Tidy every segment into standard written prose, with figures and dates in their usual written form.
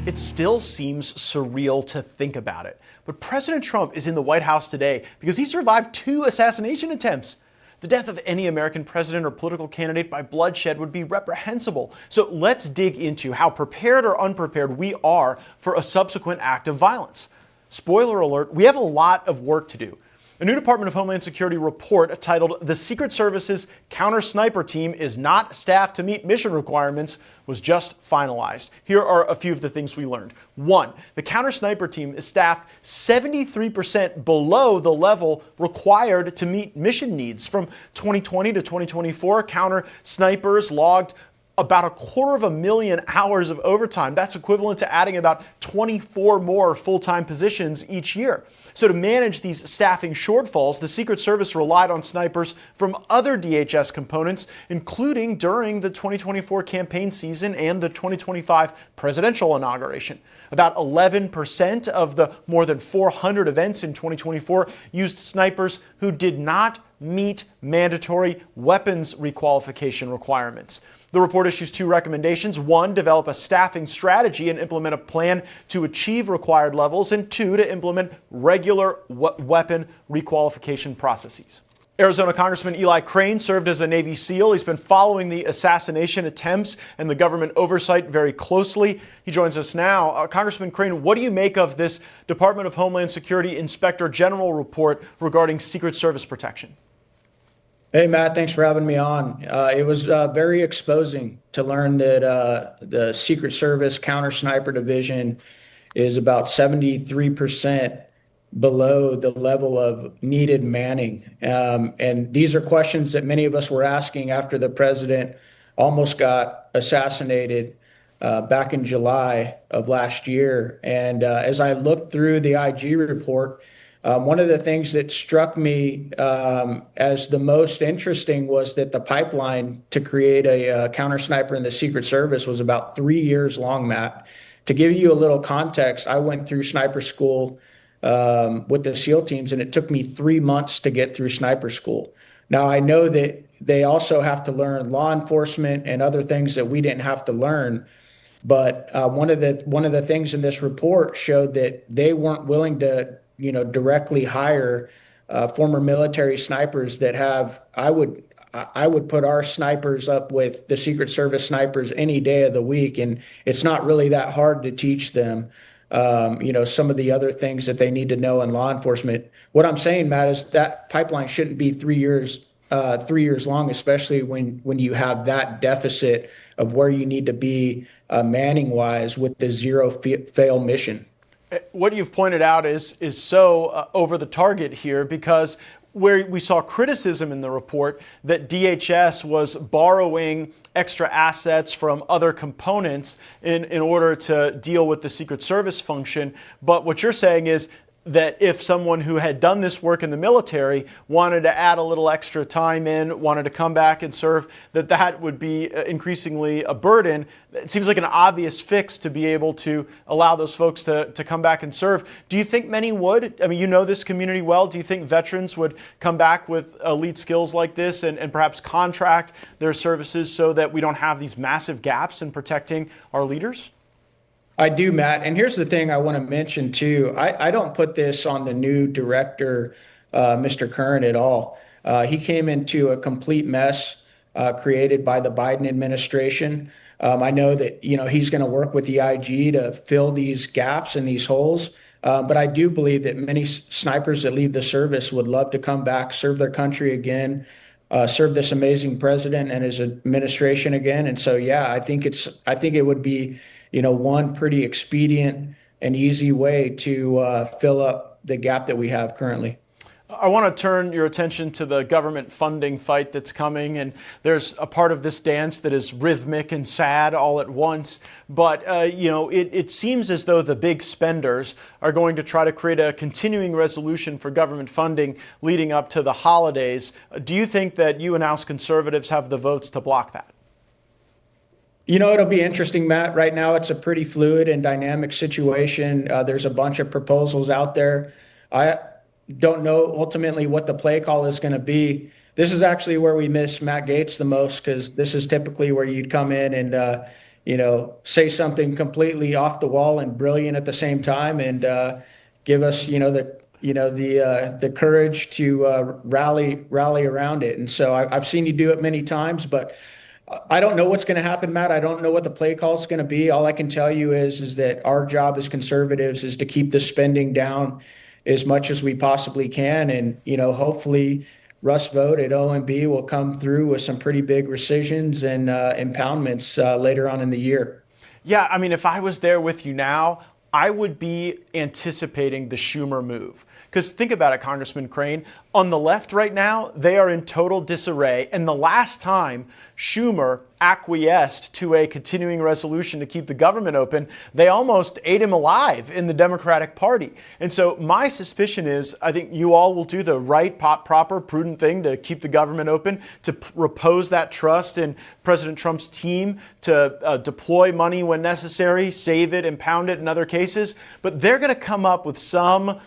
It still seems surreal to think about it. But President Trump is in the White House today because he survived 2 assassination attempts. The death of any American president or political candidate by bloodshed would be reprehensible. So let's dig into how prepared or unprepared we are for a subsequent act of violence. Spoiler alert, we have a lot of work to do. A new Department of Homeland Security report titled "The Secret Service's Counter-Sniper Team is Not Staffed to Meet Mission Requirements" was just finalized. Here are a few of the things we learned. 1. The counter-sniper team is staffed 73% below the level required to meet mission needs. From 2020 to 2024, counter-snipers logged about 250,000 hours of overtime. That's equivalent to adding about 24 more full-time positions each year. So to manage these staffing shortfalls, the Secret Service relied on snipers from other DHS components, including during the 2024 campaign season and the 2025 presidential inauguration. About 11% of the more than 400 events in 2024 used snipers who did not meet mandatory weapons requalification requirements. The report issues 2 recommendations. 1, develop a staffing strategy and implement a plan to achieve required levels. And 2, to implement regular weapon requalification processes. Arizona Congressman Eli Crane served as a Navy SEAL. He's been following the assassination attempts and the government oversight very closely. He joins us now. Congressman Crane, what do you make of this Department of Homeland Security Inspector General report regarding Secret Service protection? Hey, Matt, thanks for having me on. It was very exposing to learn that the Secret Service Counter-Sniper Division is about 73% below the level of needed manning. And these are questions that many of us were asking after the president almost got assassinated back in July of last year. And as I looked through the IG report, one of the things that struck me as the most interesting was that the pipeline to create a counter-sniper in the Secret Service was about 3 years long, Matt. To give you a little context, I went through sniper school with the SEAL teams, and it took me 3 months to get through sniper school. Now, I know that they also have to learn law enforcement and other things that we didn't have to learn. But one of the things in this report showed that they weren't willing to directly hire former military snipers that have, I would put our snipers up with the Secret Service snipers any day of the week. And it's not really that hard to teach them, some of the other things that they need to know in law enforcement. What I'm saying, Matt, is that pipeline shouldn't be 3 years long, especially when you have that deficit of where you need to be manning wise with the zero fail mission. What you've pointed out is so over the target here, because where we saw criticism in the report that DHS was borrowing extra assets from other components in order to deal with the Secret Service function. But what you're saying is that if someone who had done this work in the military wanted to add a little extra time in, wanted to come back and serve, that would be increasingly a burden. It seems like an obvious fix to be able to allow those folks to come back and serve. Do you think many would? I mean, you know this community well. Do you think veterans would come back with elite skills like this and perhaps contract their services so that we don't have these massive gaps in protecting our leaders? I do, Matt. And here's the thing I want to mention, too. I don't put this on the new director, Mr. Kern, at all. He came into a complete mess created by the Biden administration. I know that, he's going to work with the IG to fill these gaps and these holes. But I do believe that many snipers that leave the service would love to come back, serve their country again, serve this amazing president and his administration again. And so, yeah, I think it would be one pretty expedient and easy way to fill up the gap that we have currently. I want to turn your attention to the government funding fight that's coming, and there's a part of this dance that is rhythmic and sad all at once. But, it seems as though the big spenders are going to try to create a continuing resolution for government funding leading up to the holidays. Do you think that you and House conservatives have the votes to block that? It'll be interesting, Matt. Right now, it's a pretty fluid and dynamic situation. There's a bunch of proposals out there. I don't know ultimately what the play call is going to be. This is actually where we miss Matt Gaetz the most, because this is typically where you'd come in and, say something completely off the wall and brilliant at the same time, and give us, the courage to rally around it. And so I've seen you do it many times, but I don't know what's going to happen, Matt. I don't know what the play call is going to be. All I can tell you is that our job as conservatives is to keep the spending down as much as we possibly can, and hopefully Russ vote at OMB will come through with some pretty big rescissions and impoundments later on in the year. Yeah, I mean, if I was there with you now, I would be anticipating the Schumer move. Because think about it, Congressman Crane. On the left right now, they are in total disarray. And the last time Schumer acquiesced to a continuing resolution to keep the government open, they almost ate him alive in the Democratic Party. And so my suspicion is I think you all will do the right, proper, prudent thing to keep the government open, to repose that trust in President Trump's team, to deploy money when necessary, save it, impound it in other cases. But they're going to come up with some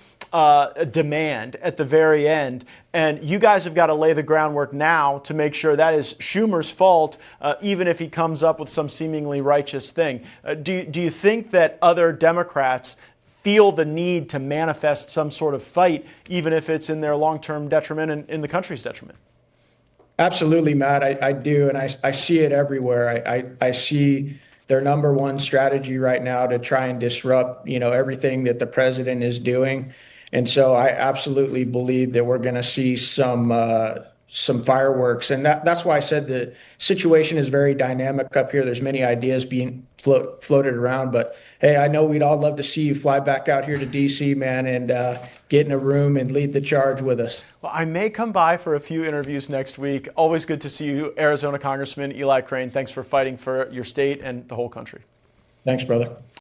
demand at the very end. And you guys have got to lay the groundwork now to make sure that is Schumer's fault, even if he comes up with some seemingly righteous thing. Do you think that other Democrats feel the need to manifest some sort of fight, even if it's in their long-term detriment and in the country's detriment? Absolutely, Matt. I do. And I see it everywhere. I see their number one strategy right now to try and disrupt, everything that the president is doing. And so I absolutely believe that we're going to see some fireworks. And that's why I said the situation is very dynamic up here. There's many ideas being floated around. But, hey, I know we'd all love to see you fly back out here to D.C., man, and get in a room and lead the charge with us. Well, I may come by for a few interviews next week. Always good to see you, Arizona Congressman Eli Crane. Thanks for fighting for your state and the whole country. Thanks, brother.